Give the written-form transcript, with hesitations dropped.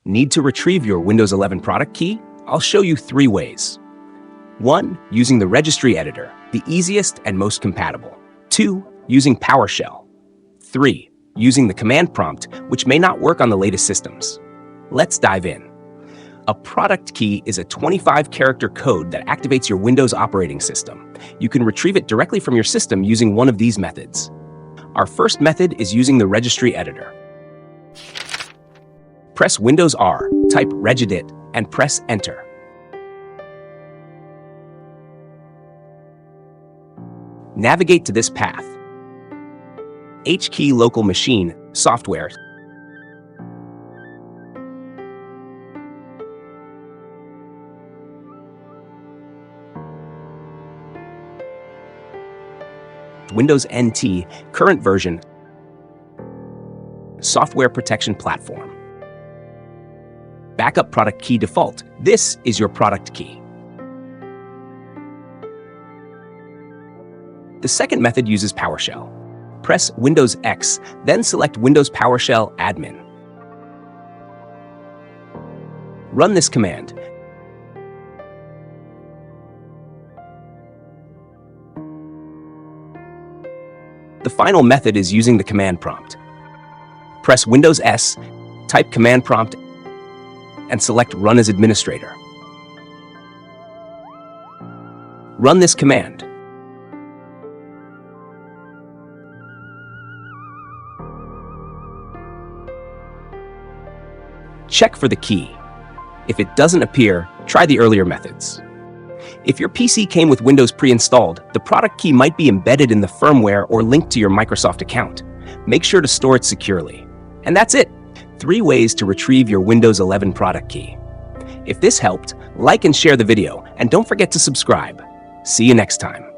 Need to retrieve your Windows 11 product key? I'll show you 3 ways. 1. Using the Registry Editor, the easiest and most compatible. 2. Using PowerShell. 3. Using the command prompt, which may not work on the latest systems. Let's dive in. A product key is a 25-character code that activates your Windows operating system. You can retrieve it directly from your system using one of these methods. Our first method is using the Registry Editor. Press Windows R, type regedit, and press Enter. Navigate to this path. H-key local machine, software. Windows NT, current version, Software Protection Platform. Backup product key default. This is your product key. The second method uses PowerShell. Press Windows X, then select Windows PowerShell Admin. Run this command. The final method is using the command prompt. Press Windows S, type command prompt, and select Run as Administrator. Run this command. Check for the key. If it doesn't appear, try the earlier methods. If your PC came with Windows pre-installed, the product key might be embedded in the firmware or linked to your Microsoft account. Make sure to store it securely. And that's it! 3 ways to retrieve your Windows 11 product key. If this helped, like and share the video, and don't forget to subscribe. See you next time.